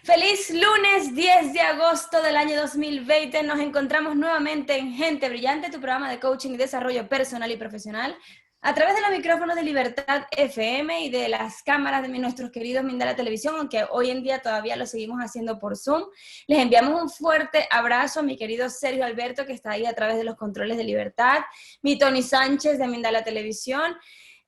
Feliz lunes 10 de agosto del año 2020. Nos encontramos nuevamente en Gente Brillante, tu programa de coaching y desarrollo personal y profesional, a través de los micrófonos de Libertad FM y de las cámaras de nuestros queridos Mindala Televisión, aunque hoy en día todavía lo seguimos haciendo por Zoom. Les enviamos un fuerte abrazo a mi querido Sergio Alberto, que está ahí a través de los controles de Libertad, mi Tony Sánchez de Mindala Televisión,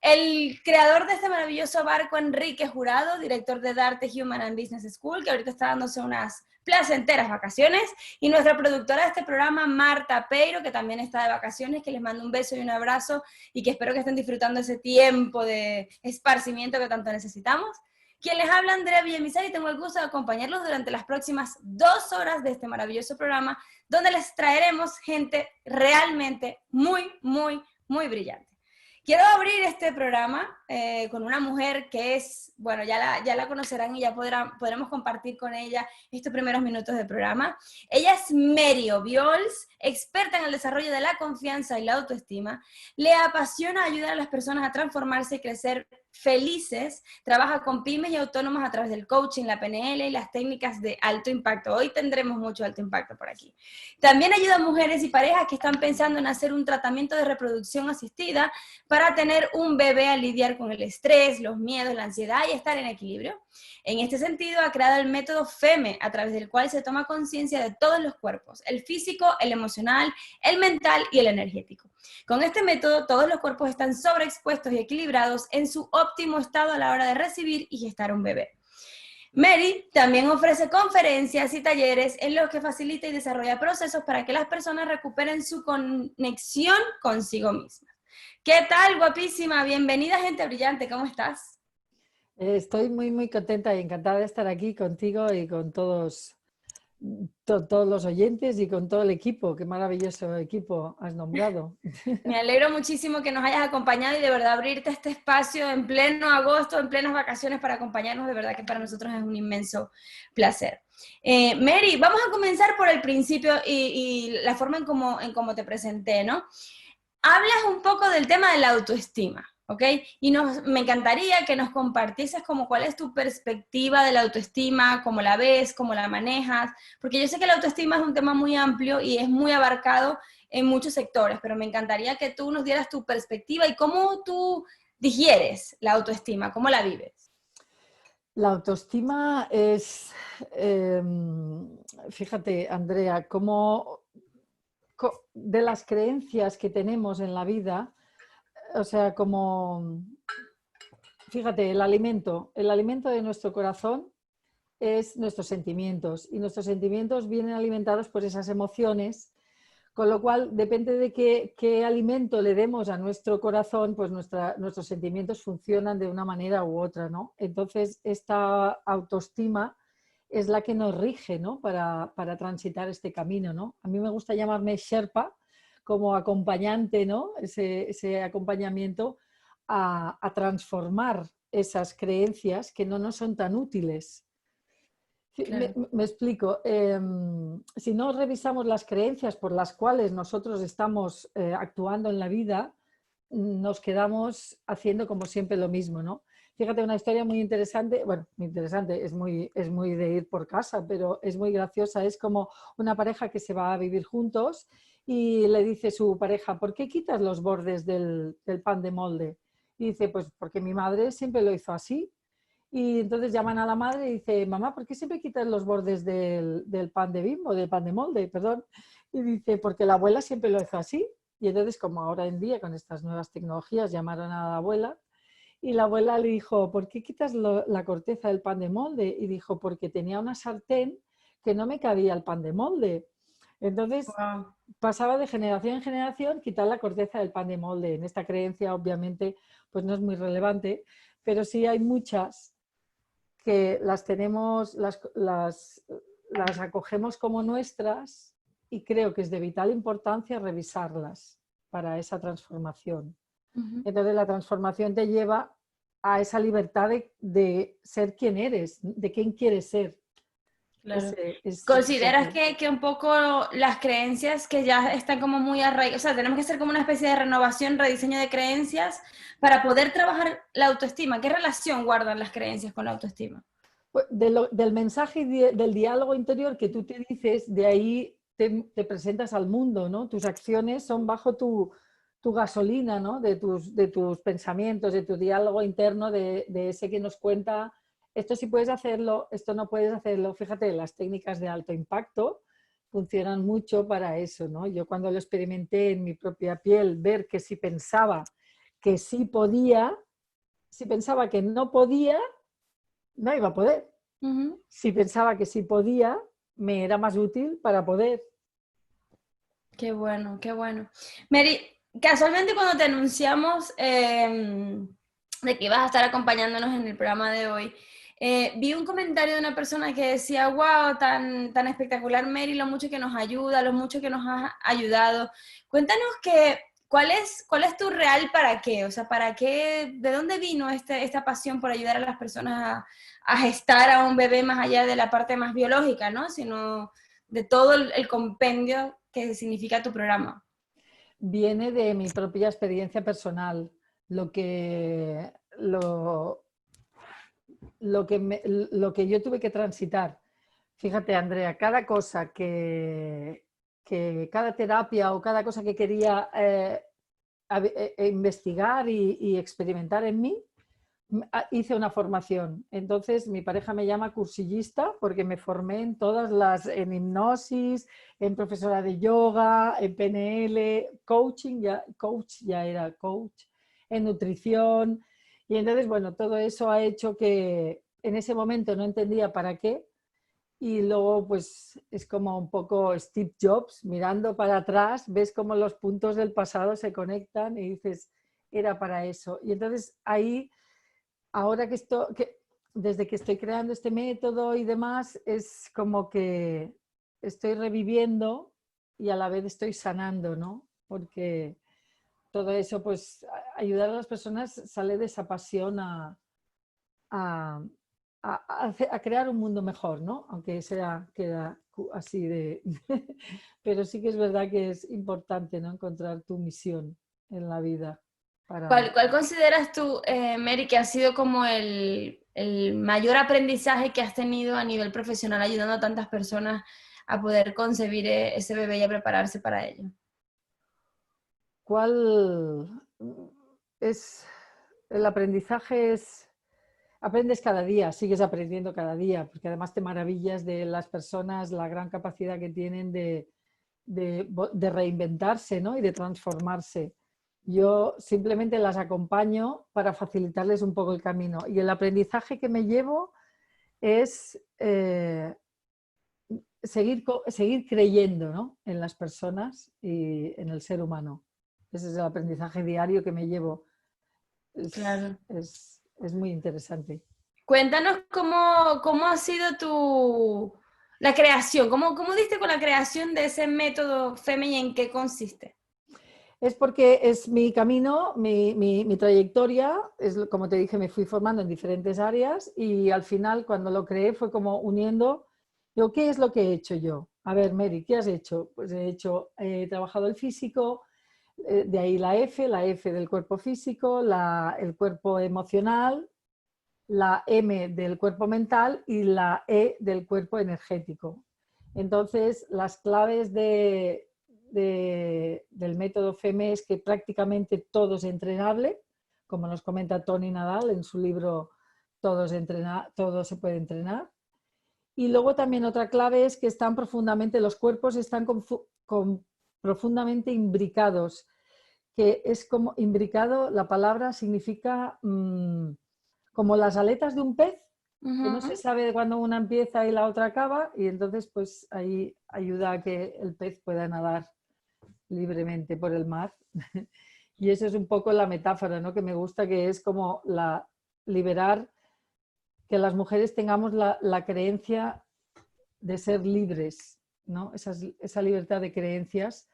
el creador de este maravilloso barco, Enrique Jurado, director de Darte Human and Business School, que ahorita está dándose unas placenteras vacaciones, y nuestra productora de este programa, Marta Peiro, que también está de vacaciones, que les mando un beso y un abrazo, y que espero que estén disfrutando ese tiempo de esparcimiento que tanto necesitamos. Quien les habla, Andrea Villamizar, y tengo el gusto de acompañarlos durante las próximas 2 horas de este maravilloso programa, donde les traeremos gente realmente muy brillante. Quiero abrir este programa con una mujer que es, bueno, ya la conocerán y ya podremos compartir con ella estos primeros minutos del programa. Ella es Mary Obiols, experta en el desarrollo de la confianza y la autoestima. Le apasiona ayudar a las personas a transformarse y crecer felices. Trabaja con pymes y autónomos a través del coaching, la PNL y las técnicas de alto impacto. Hoy tendremos mucho alto impacto por aquí. También ayuda a mujeres y parejas que están pensando en hacer un tratamiento de reproducción asistida para tener un bebé, a lidiar con el estrés, los miedos, la ansiedad y estar en equilibrio. En este sentido, ha creado el método FEME, a través del cual se toma conciencia de todos los cuerpos: el físico, el emocional, el mental y el energético. Con este método, todos los cuerpos están sobreexpuestos y equilibrados en su óptimo estado a la hora de recibir y gestar un bebé. Mary también ofrece conferencias y talleres en los que facilita y desarrolla procesos para que las personas recuperen su conexión consigo mismas. ¿Qué tal, guapísima? Bienvenida, Gente Brillante, ¿cómo estás? Estoy muy contenta y encantada de estar aquí contigo y con todos los oyentes y con todo el equipo. Qué maravilloso equipo has nombrado. Me alegro muchísimo que nos hayas acompañado y de verdad abrirte este espacio en pleno agosto, en plenas vacaciones, para acompañarnos. De verdad que para nosotros es un inmenso placer. Mary, vamos a comenzar por el principio y la forma en cómo te presenté, ¿no? Hablas un poco del tema de la autoestima, ¿ok? Y me encantaría que nos compartieses como cuál es tu perspectiva de la autoestima, cómo la ves, cómo la manejas, porque yo sé que la autoestima es un tema muy amplio y es muy abarcado en muchos sectores, pero me encantaría que tú nos dieras tu perspectiva y cómo tú digieres la autoestima, cómo la vives. La autoestima es, fíjate, Andrea, como de las creencias que tenemos en la vida, o sea, como, fíjate, el alimento de nuestro corazón es nuestros sentimientos, y nuestros sentimientos vienen alimentados por esas emociones, con lo cual depende de qué alimento le demos a nuestro corazón, pues nuestros sentimientos funcionan de una manera u otra, ¿no? Entonces, esta autoestima es la que nos rige, ¿no? para transitar este camino, ¿no? A mí me gusta llamarme Sherpa, como acompañante, ¿no? Ese acompañamiento a transformar esas creencias que no nos son tan útiles. Claro. Me explico. Si no revisamos las creencias por las cuales nosotros estamos actuando en la vida, nos quedamos haciendo como siempre lo mismo, ¿no? Fíjate, una historia muy interesante, bueno, muy interesante, es muy de ir por casa, pero es muy graciosa. Es como una pareja que se va a vivir juntos y le dice su pareja: ¿por qué quitas los bordes del pan de molde? Y dice: pues porque mi madre siempre lo hizo así. Y entonces llaman a la madre y dice: mamá, ¿por qué siempre quitas los bordes del pan de Bimbo, del pan de molde, perdón? Y dice: porque la abuela siempre lo hizo así. Y entonces, como ahora en día con estas nuevas tecnologías, llamaron a la abuela y la abuela le dijo: ¿por qué quitas la corteza del pan de molde? Y dijo: porque tenía una sartén que no me cabía el pan de molde. Entonces, Wow. pasaba de generación en generación quitar la corteza del pan de molde. En esta creencia, obviamente, pues no es muy relevante, pero sí hay muchas que las tenemos, las acogemos como nuestras, y creo que es de vital importancia revisarlas para esa transformación. Uh-huh. Entonces la transformación te lleva a esa libertad de ser quien eres, de quién quieres ser. Claro. ¿Consideras Ese que un poco las creencias que ya están como muy arraigadas, o sea, tenemos que hacer como una especie de renovación, rediseño de creencias para poder trabajar la autoestima? ¿Qué relación guardan las creencias con la autoestima? Pues del mensaje del diálogo interior que tú te dices, de ahí te presentas al mundo, ¿no? Tus acciones son bajo tu gasolina, ¿no? De tus pensamientos, de tu diálogo interno, de ese que nos cuenta, esto sí puedes hacerlo, esto no puedes hacerlo. Fíjate, las técnicas de alto impacto funcionan mucho para eso, ¿no? Yo cuando lo experimenté en mi propia piel, ver que si pensaba que sí podía, si pensaba que no podía, no iba a poder. Ujú. Si pensaba que sí podía, me era más útil para poder. Qué bueno, qué bueno. Mary, casualmente cuando te anunciamos de que ibas a estar acompañándonos en el programa de hoy, vi un comentario de una persona que decía, wow, tan espectacular Mary, lo mucho que nos ayuda, lo mucho que nos ha ayudado. Cuéntanos cuál es tu real para qué, o sea, para qué, de dónde vino esta pasión por ayudar a las personas a gestar a un bebé más allá de la parte más biológica, ¿no? Sino de todo el compendio que significa tu programa. Viene de mi propia experiencia personal. Lo que, lo, lo que yo tuve que transitar. Fíjate, Andrea, cada cosa que cada terapia o cada cosa que quería investigar y experimentar en mí, hice una formación. Entonces mi pareja me llama cursillista porque me formé en todas en hipnosis, en profesora de yoga, en PNL, coach ya era coach, en nutrición. Y entonces, bueno, todo eso ha hecho que en ese momento no entendía para qué. Y luego, pues es como un poco Steve Jobs, mirando para atrás, ves cómo los puntos del pasado se conectan y dices, era para eso. Y entonces ahí ahora desde que estoy creando este método y demás, es como que estoy reviviendo y a la vez estoy sanando, ¿no? Porque todo eso, pues ayudar a las personas sale de esa pasión a, a crear un mundo mejor, ¿no? Aunque queda así de... Pero sí que es verdad que es importante, ¿no? Encontrar tu misión en la vida para... ¿Cuál consideras tú, Mary, que ha sido como el mayor aprendizaje que has tenido a nivel profesional ayudando a tantas personas a poder concebir ese bebé y a prepararse para ello? ¿Cuál es el aprendizaje? Aprendes cada día, sigues aprendiendo cada día, porque además te maravillas de las personas, la gran capacidad que tienen de reinventarse, ¿no? Y de transformarse. Yo simplemente las acompaño para facilitarles un poco el camino. Y el aprendizaje que me llevo es seguir creyendo, ¿no? En las personas y en el ser humano. Ese es el aprendizaje diario que me llevo. Claro. Es muy interesante. Cuéntanos cómo ha sido la creación, cómo diste con la creación de ese método FEME y en qué consiste. Es porque es mi camino, mi trayectoria, como te dije, me fui formando en diferentes áreas y al final cuando lo creé fue como uniendo, digo, ¿qué es lo que he hecho yo? A ver, Mary, ¿qué has hecho? Pues he trabajado el físico, de ahí la F del cuerpo físico, el cuerpo emocional, la M del cuerpo mental y la E del cuerpo energético. Entonces, las claves del método FEME es que prácticamente todo es entrenable, como nos comenta Tony Nadal en su libro Todo se puede entrenar. Y luego también otra clave es que los cuerpos están profundamente imbricados, que es como imbricado, la palabra significa como las aletas de un pez, que no se sabe cuándo una empieza y la otra acaba, y entonces pues ahí ayuda a que el pez pueda nadar libremente por el mar. Y eso es un poco la metáfora, ¿no? Que me gusta, que es como liberar, que las mujeres tengamos la creencia de ser libres, ¿no? Esa libertad de creencias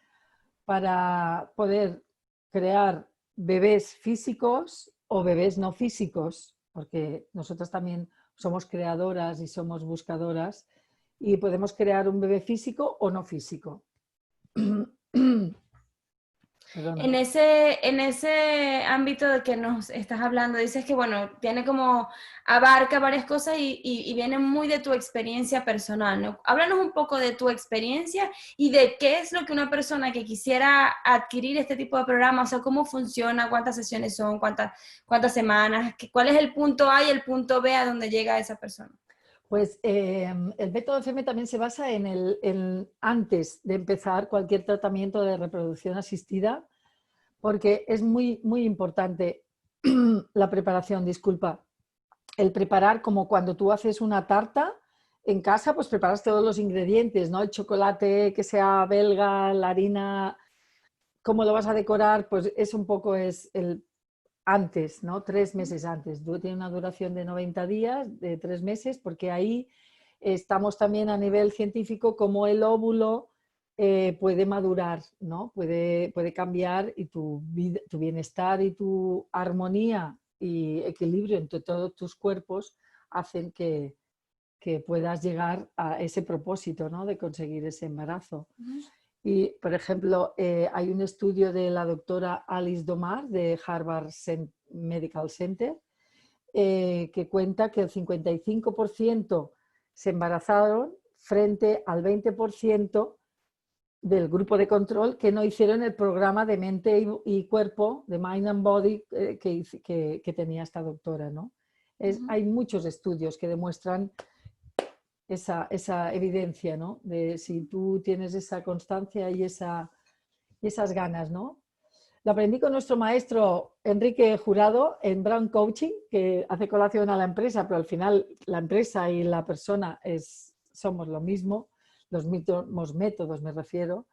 para poder crear bebés físicos o bebés no físicos, porque nosotras también somos creadoras y somos buscadoras y podemos crear un bebé físico o no físico. Perdona. En ese ámbito de que nos estás hablando, dices que, bueno, tiene como, abarca varias cosas y viene muy de tu experiencia personal, ¿no? Háblanos un poco de tu experiencia y de qué es lo que una persona que quisiera adquirir este tipo de programa, o sea, cómo funciona, cuántas sesiones son, cuántas semanas, cuál es el punto A y el punto B a donde llega esa persona. Pues el método FM también se basa en antes de empezar cualquier tratamiento de reproducción asistida, porque es muy, muy importante la preparación, disculpa. El preparar, como cuando tú haces una tarta en casa, pues preparas todos los ingredientes, ¿no? El chocolate que sea belga, la harina, cómo lo vas a decorar, pues es un poco es el antes, ¿no? 3 meses antes. Tiene una duración de 90 días, de 3 meses, porque ahí estamos también a nivel científico como el óvulo puede madurar, ¿no? Puede cambiar y tu bienestar y tu armonía y equilibrio entre todos tus cuerpos hacen que puedas llegar a ese propósito, ¿no? De conseguir ese embarazo. Y, por ejemplo, hay un estudio de la doctora Alice Domar de Harvard Medical Center que cuenta que el 55% se embarazaron frente al 20% del grupo de control que no hicieron el programa de mente y cuerpo, de Mind and Body, que tenía esta doctora, ¿no? Hay muchos estudios que demuestran esa evidencia, ¿no? De si tú tienes esa constancia y esas ganas, ¿no? Lo aprendí con nuestro maestro Enrique Jurado en Brown Coaching, que hace colación a la empresa, pero al final la empresa y la persona somos lo mismo, los mismos métodos me refiero.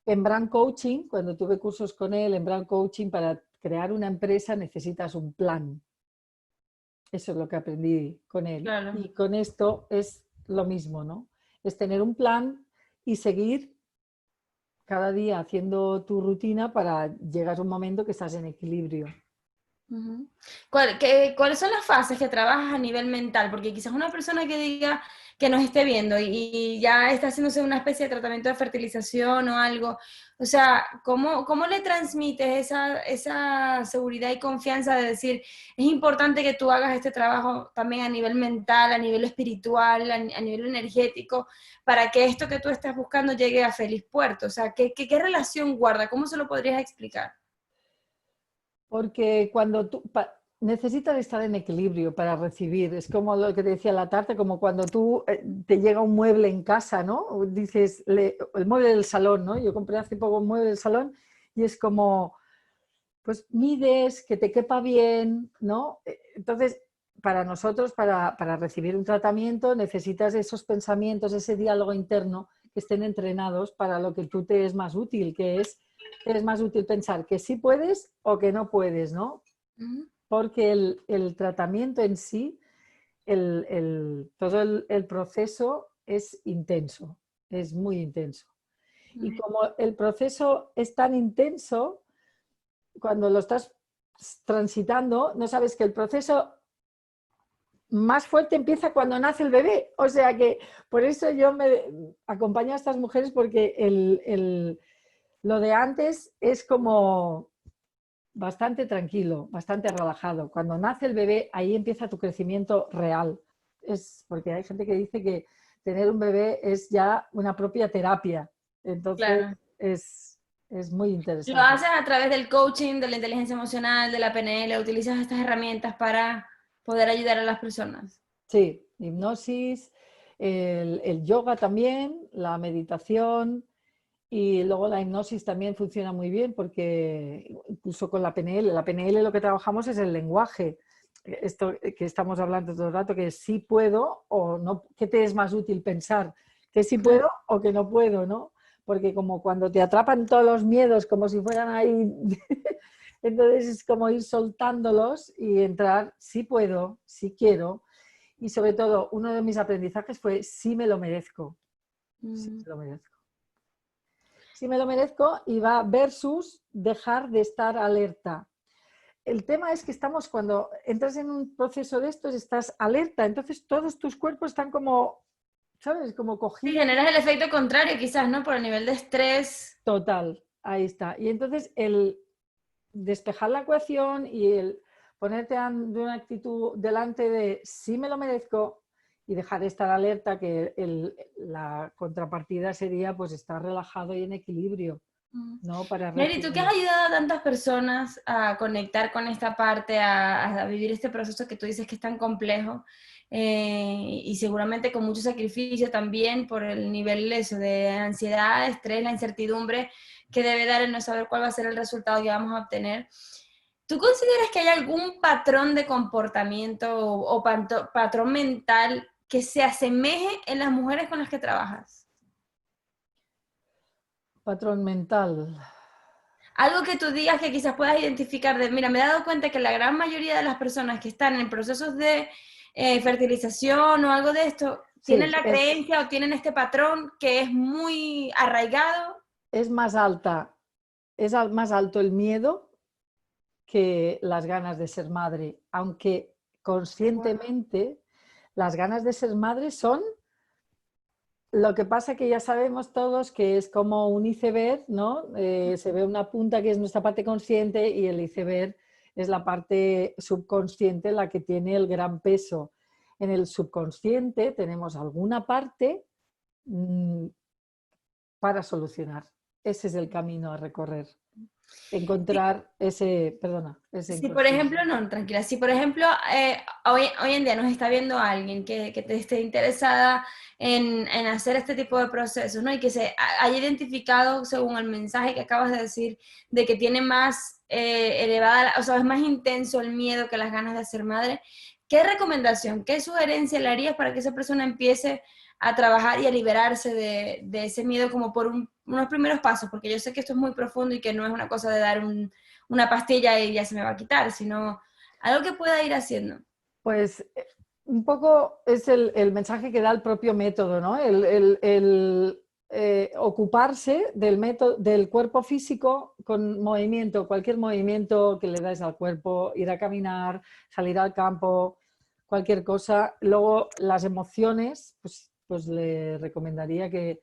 En Brown Coaching, cuando tuve cursos con él, en Brown Coaching, para crear una empresa necesitas un plan. Eso es lo que aprendí con él. Claro. Y con esto es lo mismo, ¿no? Es tener un plan y seguir cada día haciendo tu rutina para llegar a un momento que estás en equilibrio. ¿Cuáles son las fases que trabajas a nivel mental? Porque quizás una persona que diga que nos esté viendo y ya está haciéndose una especie de tratamiento de fertilización o algo, o sea, ¿cómo le transmites esa seguridad y confianza de decir, es importante que tú hagas este trabajo también a nivel mental, a nivel espiritual, a nivel energético, para que esto que tú estás buscando llegue a feliz puerto? O sea, ¿qué relación guarda? ¿Cómo se lo podrías explicar? Porque cuando tú necesitas estar en equilibrio para recibir, es como lo que te decía la tarta, como cuando tú te llega un mueble en casa, ¿no? Dices, el mueble del salón, ¿no? Yo compré hace poco un mueble del salón y es como, pues mides, que te quepa bien, ¿no? Entonces, para nosotros, para recibir un tratamiento, necesitas esos pensamientos, ese diálogo interno que estén entrenados para lo que tú te es más útil, que es más útil pensar que sí puedes o que no puedes, ¿no? Porque el tratamiento en sí, todo el proceso es intenso, es muy intenso. Y como el proceso es tan intenso, cuando lo estás transitando, no sabes que el proceso más fuerte empieza cuando nace el bebé. O sea que por eso yo me acompaño a estas mujeres porque lo de antes es como bastante tranquilo, bastante relajado. Cuando nace el bebé, ahí empieza tu crecimiento real. Es porque hay gente que dice que tener un bebé es ya una propia terapia. Entonces Claro. es muy Lo interesante. haces a través del coaching, de la inteligencia emocional, de la PNL, utilizas estas herramientas para poder ayudar a las personas. Sí, hipnosis, el yoga también, la meditación y luego la hipnosis también funciona muy bien porque incluso con la PNL lo que trabajamos es el lenguaje. Esto que estamos hablando todo el rato, que sí puedo o no, ¿qué te es más útil pensar? ¿Que sí puedo o que no puedo, no? Porque como cuando te atrapan todos los miedos como si fueran ahí, entonces es como ir soltándolos y entrar, sí puedo, sí quiero. Y sobre todo, uno de mis aprendizajes fue sí me lo merezco. Sí me lo merezco. Sí me lo merezco y va versus dejar de estar alerta. El tema es que estamos, cuando entras en un proceso de estos, estás alerta, entonces todos tus cuerpos están como, ¿sabes? Como Y cogidos. generas el efecto contrario quizás, ¿no? Por el nivel de estrés. Total, Ahí está. Y entonces el despejar la ecuación y el ponerte de una actitud delante de sí me lo merezco y dejar estar alerta, que la contrapartida sería pues estar relajado y en equilibrio, ¿no? Para Mary, tú que has recibir. ayudado a tantas personas a conectar con esta parte, a vivir este proceso que tú dices que es tan complejo, y seguramente con mucho sacrificio también por el nivel eso, de ansiedad, estrés, la incertidumbre que debe dar el no saber cuál va a ser el resultado que vamos a obtener. ¿Tú consideras que hay algún patrón de comportamiento o patrón mental que se asemeje en las mujeres con las que trabajas? Patrón mental. Algo que tú digas que quizás puedas identificar de, mira, me he dado cuenta que la gran mayoría de las personas que están en procesos de fertilización o algo de esto, Sí, tienen la creencia o tienen este patrón que es muy arraigado. es más alta, más alto el miedo que las ganas de ser madre, aunque conscientemente las ganas de ser madre son. Lo que pasa que ya sabemos todos que es como un iceberg, ¿no? Se ve una punta que es nuestra parte consciente y el iceberg es la parte subconsciente la que tiene el gran peso. En el subconsciente tenemos alguna parte para solucionar. Ese es el camino a recorrer. Encontrar ese, perdona, ese Si por inconsciente. ejemplo, no, tranquila, si por ejemplo hoy en día nos está viendo alguien que te esté interesada en hacer este tipo de procesos, ¿no? Y que se haya identificado, según el mensaje que acabas de decir, de que tiene más elevada, o sea, es más intenso el miedo que las ganas de ser madre, ¿qué recomendación, qué sugerencia le harías para que esa persona empiece a trabajar y a liberarse de ese miedo como por unos primeros pasos? Porque yo sé que esto es muy profundo y que no es una cosa de dar una pastilla y ya se me va a quitar, sino algo que pueda ir haciendo. Pues un poco es el mensaje que da el propio método, ¿no? Ocuparse del método, del cuerpo físico con movimiento, cualquier movimiento que le dais al cuerpo, ir a caminar, salir al campo, cualquier cosa. Luego las emociones, pues le recomendaría que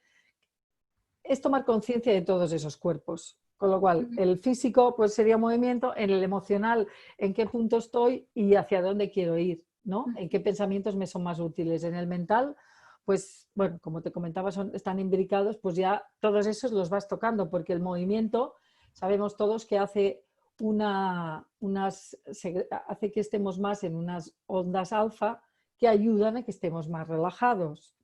es tomar conciencia de todos esos cuerpos. Con lo cual, el físico pues sería movimiento, en el emocional, en qué punto estoy y hacia dónde quiero ir, ¿no? En qué pensamientos me son más útiles. En el mental, pues bueno, como te comentaba, están imbricados, pues ya todos esos los vas tocando, porque el movimiento, sabemos todos que hace hace que estemos más en unas ondas alfa que ayudan a que estemos más relajados.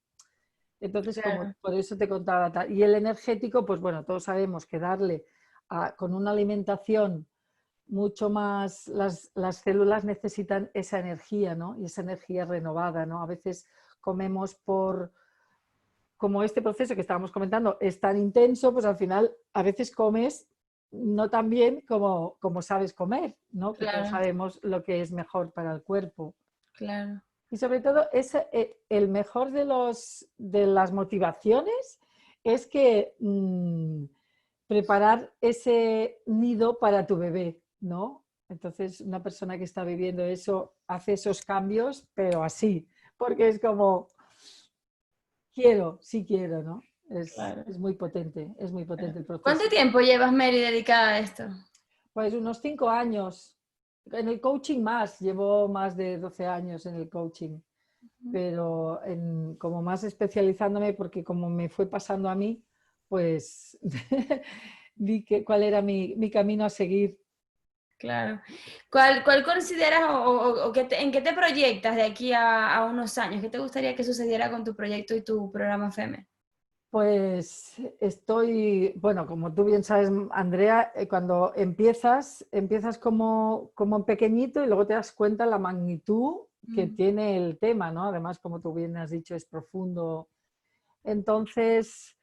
Entonces, como Claro. por eso te contaba tal. Y el energético, pues bueno, todos sabemos que darle con una alimentación mucho más, las células necesitan esa energía, ¿no? Y esa energía renovada, ¿no? A veces comemos como este proceso que estábamos comentando es tan intenso, pues al final a veces comes no tan bien como sabes comer, ¿no? Que todos Claro, sabemos lo que es mejor para el cuerpo. claro. Y sobre todo, el mejor de las motivaciones es que preparar ese nido para tu bebé, ¿no? Entonces, una persona que está viviendo eso hace esos cambios, pero así, porque es como, quiero, sí quiero, ¿no? Claro. Es muy potente el ¿Cuánto proceso. tiempo llevas, Mary, dedicada a esto? Pues unos 5 años. En el coaching más, llevo más de 12 años en el coaching. Pero como más especializándome, porque como me fue pasando a mí, pues vi cuál era mi camino a seguir. Claro. ¿Cuál consideras o en qué te proyectas de aquí a unos años? ¿Qué te gustaría que sucediera con tu proyecto y tu programa FEME? Pues bueno, como tú bien sabes, Andrea, cuando empiezas como en pequeñito y luego te das cuenta la magnitud que tiene el tema, ¿no? Además, como tú bien has dicho, es profundo. Entonces,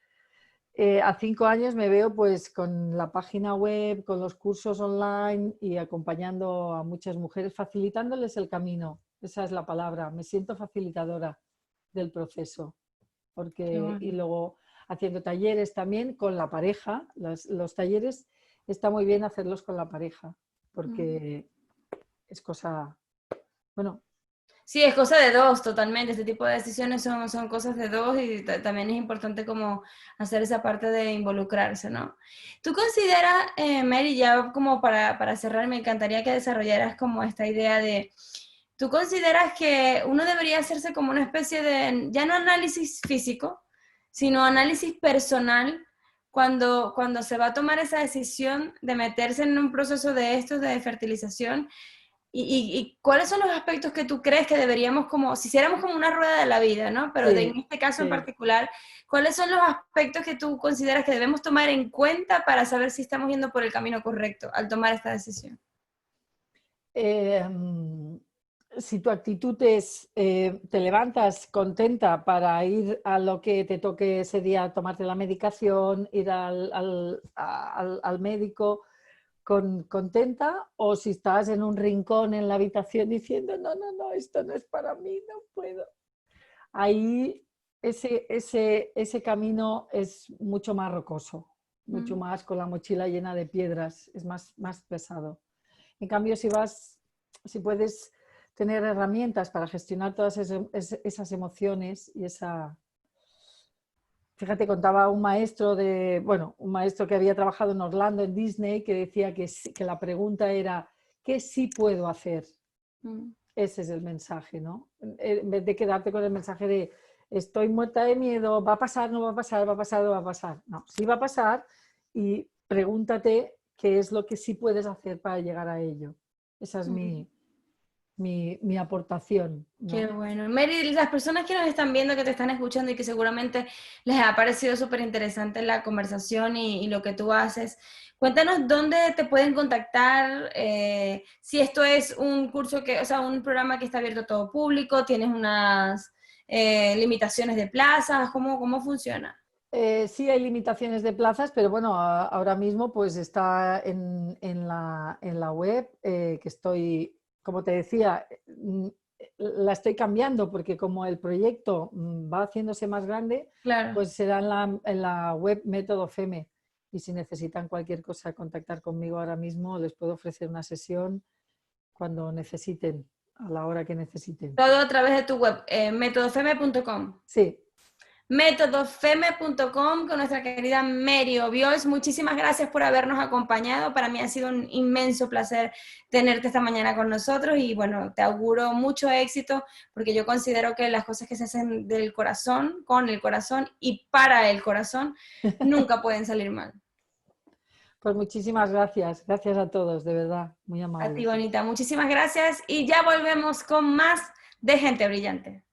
a 5 años me veo pues con la página web, con los cursos online y acompañando a muchas mujeres, facilitándoles el camino. Esa es la palabra. Me siento facilitadora del proceso. Qué Y bueno. luego haciendo talleres también con la pareja. Los talleres está muy bien hacerlos con la pareja, porque es cosa, bueno, Sí, es cosa de dos, totalmente. Este tipo de decisiones son cosas de dos y también es importante como hacer esa parte de involucrarse, ¿no? ¿Tú consideras, Mary, ya como para cerrar, me encantaría que desarrollaras como esta idea de, ¿tú consideras que uno debería hacerse como una especie de, ya no análisis físico, sino análisis personal cuando se va a tomar esa decisión de meterse en un proceso de estos de fertilización? ¿Y cuáles son los aspectos que tú crees que deberíamos como, si hiciéramos como una rueda de la vida, ¿no? Pero en Sí, este caso en sí. particular, ¿cuáles son los aspectos que tú consideras que debemos tomar en cuenta para saber si estamos yendo por el camino correcto al tomar esta decisión? Eh, si tu actitud es, te levantas contenta para ir a lo que te toque ese día, tomarte la medicación, ir al médico contenta, o si estás en un rincón en la habitación diciendo, no, no, no, esto no es para mí, no puedo. Ahí ese camino es mucho más rocoso, mucho Mm. más con la mochila llena de piedras, es más pesado. En cambio, si puedes tener herramientas para gestionar todas esas emociones y esa... Fíjate, contaba un maestro que había trabajado en Orlando, en Disney, que decía que la pregunta era, ¿qué sí puedo hacer? Mm. Ese es el mensaje, ¿no? En vez de quedarte con el mensaje de, estoy muerta de miedo, va a pasar, no va a pasar, va a pasar, no va a pasar. No, sí va a pasar, y pregúntate qué es lo que sí puedes hacer para llegar a ello. Esa es Mm. mi aportación, Qué ¿no? bueno. Mary, las personas que nos están viendo, que te están escuchando y que seguramente les ha parecido súper interesante la conversación y lo que tú haces, cuéntanos dónde te pueden contactar, si esto es un curso que, o sea, un programa que está abierto a todo público, tienes unas limitaciones de plazas, ¿cómo funciona? Sí hay limitaciones de plazas, pero bueno, ahora mismo pues está en la web, que estoy, como te decía, la estoy cambiando porque como el proyecto va haciéndose más grande, Claro. pues será en la web Método FEME. Y si necesitan cualquier cosa, contactar conmigo ahora mismo, les puedo ofrecer una sesión cuando necesiten, a la hora que necesiten. Todo a través de tu web, metodofeme.com. Sí, Metodofeme.com con nuestra querida Mary Obiols. Muchísimas gracias por habernos acompañado. Para mí ha sido un inmenso placer tenerte esta mañana con nosotros y bueno, te auguro mucho éxito porque yo considero que las cosas que se hacen del corazón, con el corazón y para el corazón, nunca pueden salir mal. pues muchísimas gracias. Gracias a todos, de verdad, muy A ti, amables. bonita. Muchísimas gracias y ya volvemos con más de Gente Brillante.